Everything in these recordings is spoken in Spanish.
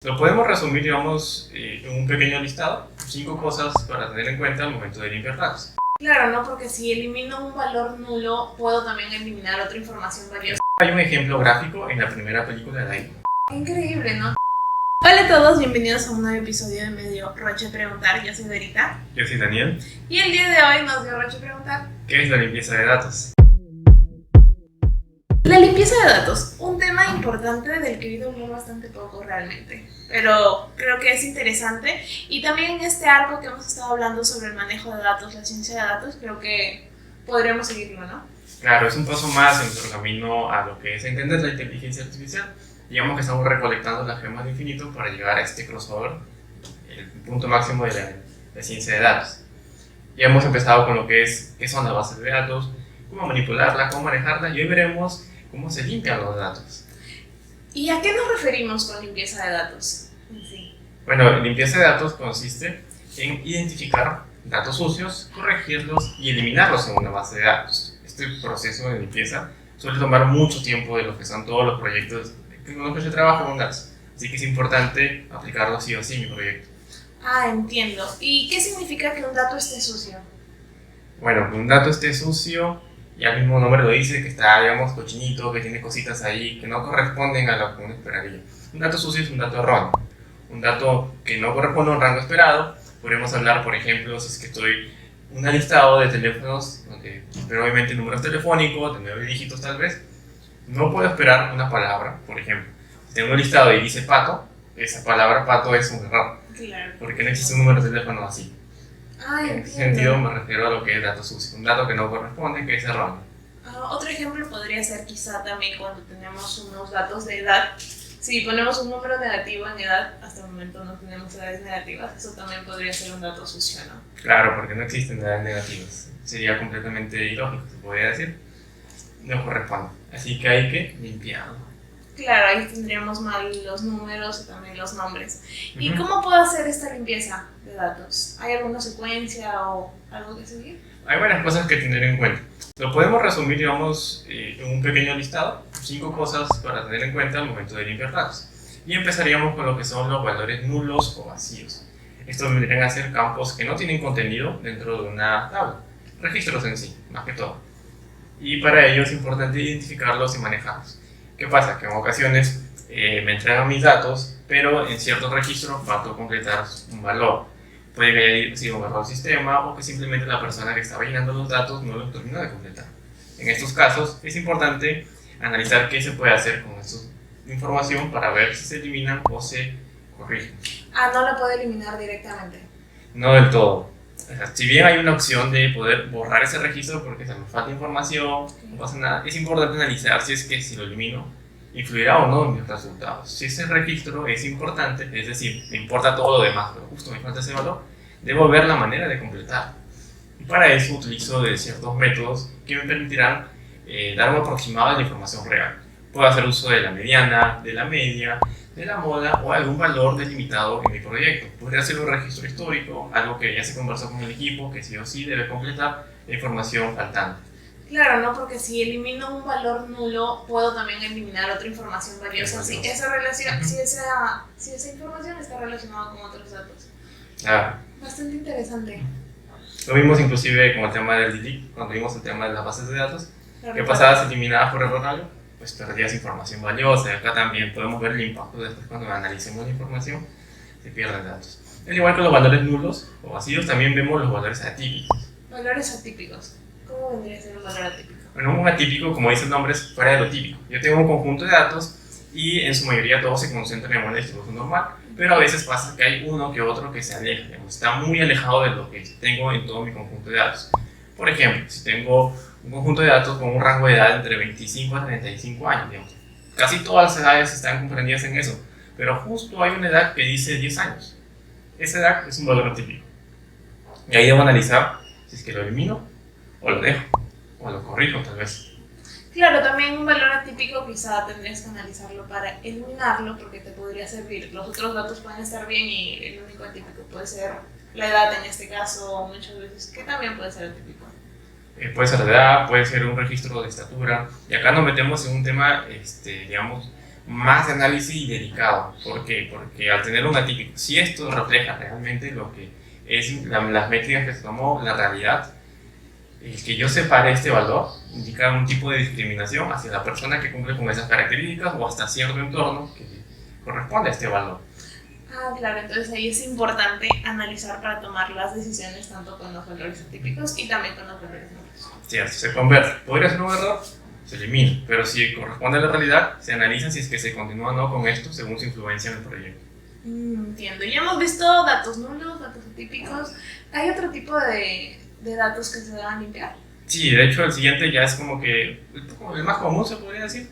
Lo podemos resumir, digamos, en un pequeño listado, 5 cosas para tener en cuenta al momento de limpiar datos. Claro, ¿no? Porque si elimino un valor nulo, puedo también eliminar otra información valiosa. Hay un ejemplo gráfico en la primera película de Iron. Increíble, ¿no? Hola a todos, bienvenidos a un nuevo episodio de Medio Roche Preguntar. Yo soy Verita. Yo soy Daniel. Y el día de hoy nos dio Roche Preguntar. ¿Qué es la limpieza de datos? La limpieza de datos, un tema importante del que he oído hablar bastante poco realmente, pero creo que es interesante. Y también en este arco que hemos estado hablando sobre el manejo de datos, la ciencia de datos, creo que podremos seguirlo, ¿no? Claro, es un paso más en nuestro camino a lo que es entender la inteligencia artificial. Digamos que estamos recolectando las gemas de infinito para llegar a este crossover, el punto máximo de la ciencia de datos. Ya hemos empezado con lo que es qué son las bases de datos, cómo manipularla, cómo manejarla, y hoy veremos cómo se limpian los datos. ¿Y a qué nos referimos con limpieza de datos? Sí. Bueno, limpieza de datos consiste en identificar datos sucios, corregirlos y eliminarlos en una base de datos. Este proceso de limpieza suele tomar mucho tiempo de lo que son todos los proyectos con los que se trabaja con datos. Así que es importante aplicarlo sí o sí en mi proyecto. Ah, entiendo. ¿Y qué significa que un dato esté sucio? Bueno, que un dato esté sucio, ya el mismo nombre lo dice, que está, digamos, cochinito, que tiene cositas ahí que no corresponden a lo que uno esperaría. Un dato sucio es un dato erróneo. Un dato que no corresponde a un rango esperado. Podemos hablar, por ejemplo, si es que estoy un listado de teléfonos, pero obviamente números telefónicos, de 9 dígitos tal vez. No puedo esperar una palabra, por ejemplo. Si tengo un listado y dice pato, esa palabra pato es un error. Claro. Porque no existe un número de teléfono así. Ah, En ese sentido me refiero a lo que es dato sucio. Un dato que no corresponde, que es erróneo. Otro ejemplo podría ser quizá también cuando tenemos unos datos de edad. Si ponemos un número negativo en edad, hasta el momento no tenemos edades negativas, eso también podría ser un dato sucio, ¿no? Claro, porque no existen edades negativas. Sería completamente ilógico, se podría decir. No corresponde. Así que hay que limpiarlo. Claro, ahí tendríamos mal los números y también los nombres. ¿Y cómo puedo hacer esta limpieza de datos? ¿Hay alguna secuencia o algo que seguir? Hay varias cosas que tener en cuenta. Lo podemos resumir, digamos, en un pequeño listado, 5 cosas para tener en cuenta al momento de limpiar datos. Y empezaríamos con lo que son los valores nulos o vacíos. Estos vendrían a ser campos que no tienen contenido dentro de una tabla, registros en sí, más que todo. Y para ello es importante identificarlos y manejarlos. ¿Qué pasa? Que en ocasiones me entregan mis datos, pero en ciertos registros falta completar un valor. Puede que haya sido un error del sistema o que simplemente la persona que estaba llenando los datos no los terminó de completar. En estos casos es importante analizar qué se puede hacer con esta información para ver si se eliminan o se corrigen. Ah, no la puedo eliminar directamente. No del todo. O sea, si bien hay una opción de poder borrar ese registro porque se me falta información, no pasa nada, es importante analizar si es que si lo elimino influirá o no en mis resultados. Si ese registro es importante, es decir, me importa todo lo demás, pero justo me falta ese valor, debo ver la manera de completar. Y para eso utilizo de ciertos métodos que me permitirán dar un aproximado de la información real. Puedo hacer uso de la mediana, de la media, de la moda o algún valor delimitado en mi proyecto. Podría ser un registro histórico, algo que ya se conversó con el equipo, que sí o sí debe completar la información faltante. Claro, ¿no? Porque si elimino un valor nulo, puedo también eliminar otra información valiosa. Si esa relación, si esa información está relacionada con otros datos. Claro. Bastante interesante. Lo vimos inclusive con el tema del delete, cuando vimos el tema de las bases de datos. Claro, ¿Qué pasaba si eliminabas por error algo? Pues perdías información valiosa. Acá también podemos ver el impacto después cuando analicemos la información, se pierden datos. Al igual que los valores nulos o vacíos, también vemos los valores atípicos. Valores atípicos. ¿Cómo vendría a ser un valor atípico? Bueno, un atípico, como dice el nombre, es fuera de lo típico. Yo tengo un conjunto de datos y en su mayoría todos se concentran en una distribución normal, pero a veces pasa que hay uno que otro que se aleja, digamos, está muy alejado de lo que tengo en todo mi conjunto de datos. Por ejemplo, si tengo un conjunto de datos con un rango de edad entre 25 a 35 años, digamos, casi todas las edades están comprendidas en eso, pero justo hay una edad que dice 10 años. Esa edad es un valor atípico. Y ahí debo analizar si es que lo elimino o lo dejo, o lo corrijo tal vez. Claro, también un valor atípico quizá tendrías que analizarlo para eliminarlo porque te podría servir. Los otros datos pueden estar bien y el único atípico puede ser la edad en este caso, muchas veces, que también puede ser atípico. Puede ser la edad, puede ser un registro de estatura, y acá nos metemos en un tema, digamos, más de análisis y dedicado. ¿Por qué? Porque al tener un atípico, si esto refleja realmente lo que es las métricas que se tomó, la realidad, el que yo separe este valor indica un tipo de discriminación hacia la persona que cumple con esas características o hasta cierto entorno que corresponde a este valor. Ah, claro, entonces ahí es importante analizar para tomar las decisiones tanto con los valores atípicos y también con los valores nulos. Cierto, se convierte. ¿Podría ser un error? Se elimina. Pero si corresponde a la realidad, se analiza si es que se continúa o no con esto según su influencia en el proyecto. Entiendo. Ya hemos visto datos nulos, datos atípicos. ¿Hay otro tipo de datos que se deban limpiar? Sí, de hecho el siguiente ya es como que el más común, se podría decir,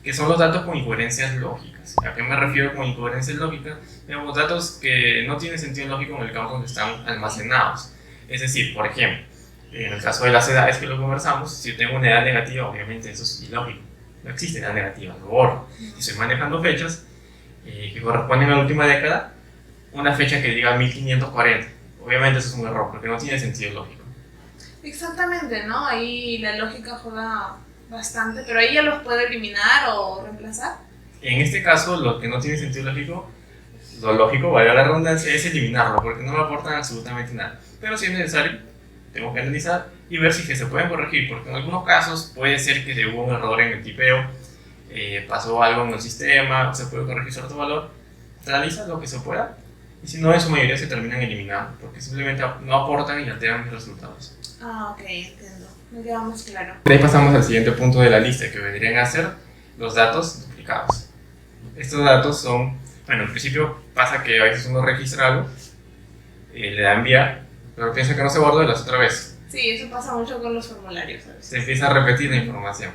que son los datos con incoherencias lógicas. ¿A qué me refiero con incoherencias lógicas? Digamos, datos que no tienen sentido lógico en el campo donde están almacenados. Es decir, por ejemplo, en el caso de las edades que lo conversamos, si yo tengo una edad negativa, obviamente eso es ilógico. No existe edad negativa, lo borro. Si estoy manejando fechas que corresponden a la última década, una fecha que diga 1540, obviamente eso es un error porque no tiene sentido lógico. Exactamente, ¿no? Ahí la lógica juega bastante, pero ahí ya los puedo eliminar o reemplazar. En este caso, lo que no tiene sentido lógico, lo lógico, valga la redundancia, es eliminarlo porque no me aportan absolutamente nada. Pero si es necesario, tengo que analizar y ver si se pueden corregir, porque en algunos casos puede ser que hubo un error en el tipeo, pasó algo en el sistema, se puede corregir cierto valor, se analiza lo que se pueda, y si no, en su mayoría se terminan eliminando, porque simplemente no aportan y alteran mis resultados. Ah, ok, entiendo. Me queda más claro. De ahí pasamos al siguiente punto de la lista, que vendrían a ser los datos duplicados. Estos datos son, bueno, en principio pasa que a veces uno registra algo, le da enviar, pero piensa que no se guardó y lo hace otra vez. Sí, eso pasa mucho con los formularios a veces. Se empieza a repetir la información.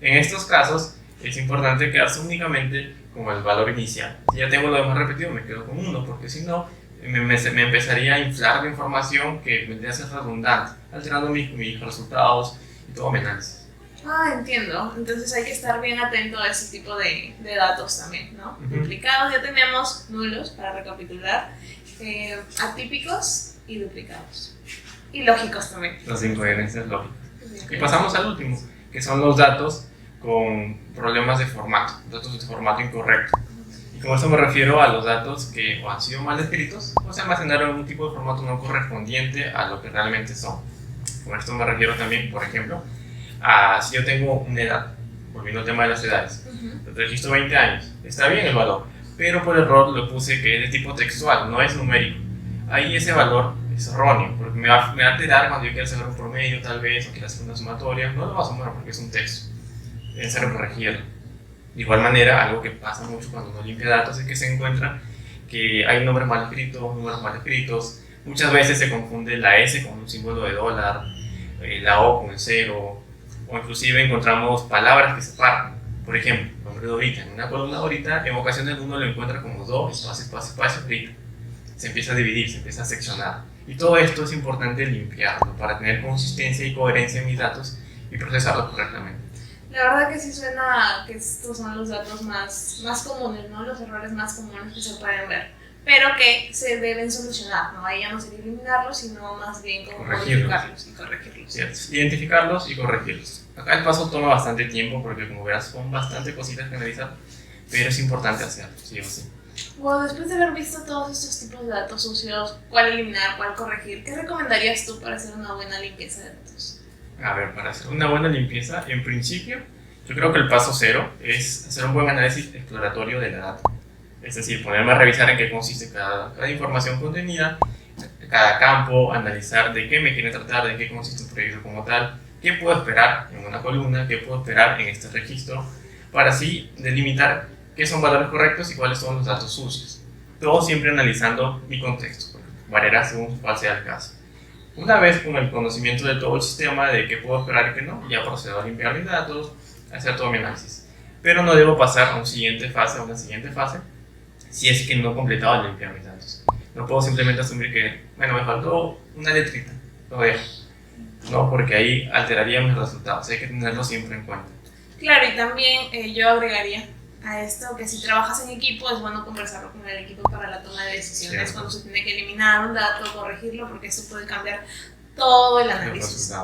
En estos casos es importante quedarse únicamente con el valor inicial. Si ya tengo lo demás repetido, me quedo con uno, porque si no, me empezaría a inflar de información que vendría a ser redundante, alterando mis resultados y todo mi análisis. Ah, entiendo. Entonces hay que estar bien atento a ese tipo de datos también, ¿no? Duplicados, ya tenemos nulos, para recapitular, atípicos y duplicados. Y lógicos también. Las incoherencias lógicas. Y pasamos al último, que son los datos con problemas de formato, datos de formato incorrecto. Y con esto me refiero a los datos que o han sido mal escritos o se almacenaron en un tipo de formato no correspondiente a lo que realmente son. Con esto me refiero también, por ejemplo, a si yo tengo una edad, volviendo al tema de las edades, registro 20 años, está bien el valor, pero por error lo puse que es de tipo textual, no es numérico. Ahí ese valor es erróneo, porque me va a alterar cuando yo quiera sacar un promedio tal vez, o quiera hacer una sumatoria, no lo va a sumar porque es un texto, es necesario corregirlo. De igual manera, algo que pasa mucho cuando uno limpia datos es que se encuentra que hay nombres mal escritos, números mal escritos, muchas veces se confunde la S con un símbolo de dólar, la O con el cero, o inclusive encontramos palabras que se parten. Por ejemplo, el nombre de ahorita, en una columna ahorita, en ocasiones uno lo encuentra como do, espacio, espacio, espacio, ahorita. Se empieza a dividir, se empieza a seccionar. Y todo esto es importante limpiarlo para tener consistencia y coherencia en mis datos y procesarlos correctamente. La verdad que sí suena que estos son los datos más comunes, ¿no? Los errores más comunes que se pueden ver, pero que se deben solucionar, ¿no? Ahí ya no sería eliminarlos, sino más bien como modificarlos y corregirlos. Cierto. Identificarlos y corregirlos. Acá el paso toma bastante tiempo porque, como verás, son bastante cositas que analizar, pero es importante hacerlo, sí o sí. Bueno, después de haber visto todos estos tipos de datos sucios, cuál eliminar, cuál corregir, ¿qué recomendarías tú para hacer una buena limpieza de datos? A ver, para hacer una buena limpieza, en principio, yo creo que el paso cero es hacer un buen análisis exploratorio de la data. Es decir, ponerme a revisar en qué consiste cada información contenida, cada campo, analizar de qué me quiere tratar, de qué consiste un proyecto como tal, qué puedo esperar en una columna, qué puedo esperar en este registro, para así delimitar qué son valores correctos y cuáles son los datos sucios. Todo siempre analizando mi contexto, porque variará según cuál sea el caso. Una vez con el conocimiento de todo el sistema, de qué puedo esperar y qué no, ya procedo a limpiar mis datos, a hacer todo mi análisis. Pero no debo pasar a una siguiente fase, si es que no he completado el limpiar mis datos. No puedo simplemente asumir que, bueno, me faltó una letrita, lo dejo. No, porque ahí alteraría mis resultados, hay que tenerlo siempre en cuenta. Claro, y también yo agregaría a esto que si trabajas en equipo es bueno conversarlo con el equipo para la toma de decisiones, Cierto. Cuando se tiene que eliminar un dato, corregirlo, porque esto puede cambiar todo el análisis.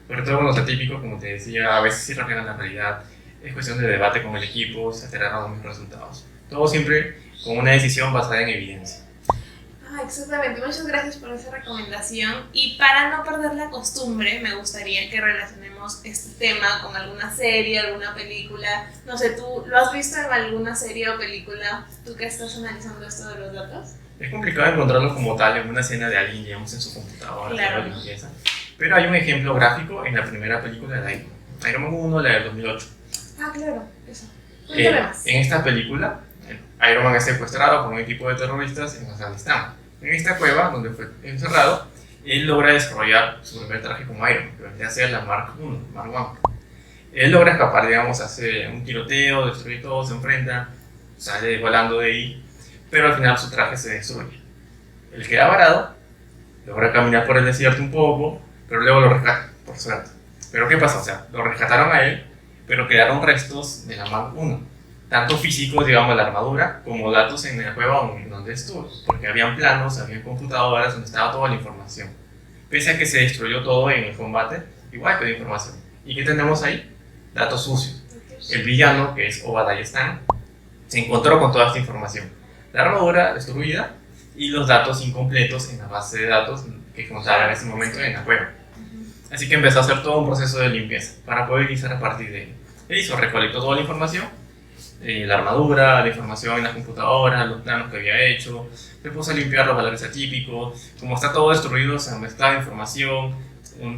Sobre todo con los atípicos, como te decía, a veces sí reflejan la realidad, es cuestión de debate con el equipo, se alteraron los resultados. Todo siempre con una decisión basada en evidencia. Ah, exactamente, muchas gracias por esa recomendación. Y para no perder la costumbre, me gustaría que relacionemos este tema con alguna serie, alguna película. No sé, ¿tú lo has visto en alguna serie o película, tú que estás analizando esto de los datos? Es complicado encontrarlo como tal en una escena de alguien, digamos, en su computadora, Claro. que limpieza. Pero hay un ejemplo gráfico en la primera película de Iron Man. Iron Man 1, la del 2008. Ah, claro, eso. Cuéntame más. En esta película, Iron Man es secuestrado por un equipo de terroristas en Afganistán. En esta cueva, donde fue encerrado, él logra desarrollar su primer traje como Iron Man, que vendría a ser la Mark I, Mark I. Él logra escapar, digamos, hace un tiroteo, destruye todo, se enfrenta, sale volando de ahí, pero al final su traje se destruye. Él queda varado, logra caminar por el desierto un poco, pero luego lo rescatan, por suerte. ¿Pero qué pasó? O sea, lo rescataron a él, pero quedaron restos de la Mark I. Tanto físicos, digamos, la armadura, como datos en la cueva donde estuvo, porque habían planos, había computadoras donde estaba toda la información. Pese a que se destruyó todo en el combate, igual quedó información. ¿Y qué tenemos ahí? Datos sucios. El villano, que es Obadiah Stane, se encontró con toda esta información. La armadura destruida y los datos incompletos en la base de datos que contaba en ese momento en la cueva. Así que empezó a hacer todo un proceso de limpieza para poder iniciar a partir de él. Él recolectó toda la información, la armadura, la información en la computadora, los planos que había hecho, se puso a limpiar los valores atípicos. Como está todo destruido, se mezclaba información,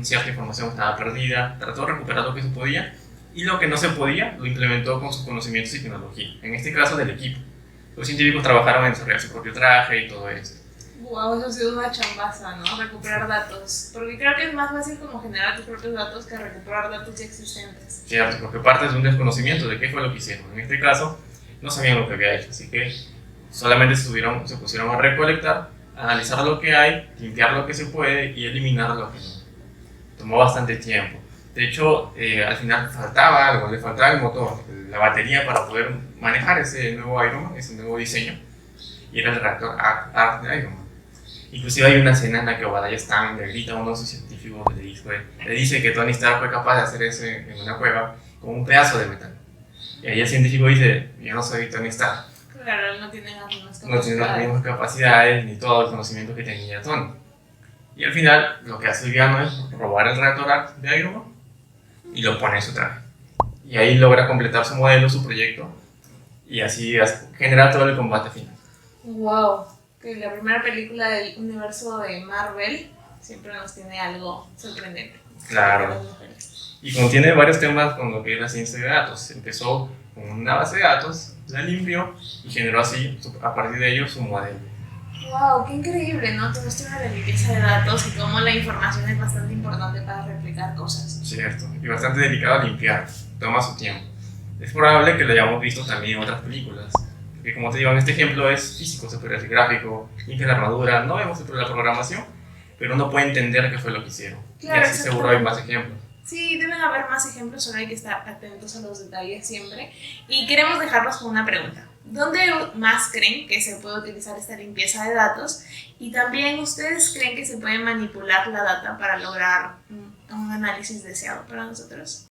cierta información estaba perdida, trató de recuperar lo que se podía y lo que no se podía lo implementó con sus conocimientos y tecnología, en este caso del equipo. Los científicos trabajaron en desarrollar su propio traje y todo eso. Wow, eso ha sido una chambaza, ¿no? Recuperar datos. Porque creo que es más fácil como generar tus propios datos que recuperar datos ya existentes. Cierto, porque partes de un desconocimiento de qué fue lo que hicieron. En este caso, no sabían lo que había hecho, así que solamente se pusieron a recolectar, analizar lo que hay, limpiar lo que se puede y eliminar lo que no. Tomó bastante tiempo. De hecho, al final faltaba algo, le faltaba el motor, la batería para poder manejar ese nuevo Iron Man, ese nuevo diseño, y era el reactor ARC de Iron Man. Inclusive hay una escena en la que Obadiah Stane le grita a uno de sus científicos, le dice que Tony Stark fue capaz de hacer eso en una cueva con un pedazo de metal. Y ahí el científico dice, yo no soy Tony Stark. Claro, él no tiene las mismas capacidades. No tiene las mismas capacidades ni todo el conocimiento que tenía Tony. Y al final, lo que hace el villano es robar el reactor ARC de Iron Man y lo pone en su traje. Y ahí logra completar su modelo, su proyecto, y así genera todo el combate final. Wow, que la primera película del universo de Marvel siempre nos tiene algo sorprendente. Claro. Y contiene varios temas con lo que es la ciencia de datos. Empezó con una base de datos, la limpió y generó así, a partir de ello, su modelo. Wow, qué increíble, ¿no? Todo esto de la limpieza de datos y cómo la información es bastante importante para replicar cosas. Cierto, y bastante delicado a limpiar, toma su tiempo. Es probable que lo hayamos visto también en otras películas, porque como te digo, en este ejemplo es físico, se puede decir gráfico, limpia la armadura, no vemos la programación, pero uno puede entender qué fue lo que hicieron. Claro, y así seguro hay más ejemplos. Sí, deben haber más ejemplos, solo hay que estar atentos a los detalles siempre. Y queremos dejarlos con una pregunta. ¿Dónde más creen que se puede utilizar esta limpieza de datos? Y también, ¿ustedes creen que se puede manipular la data para lograr un análisis deseado para nosotros?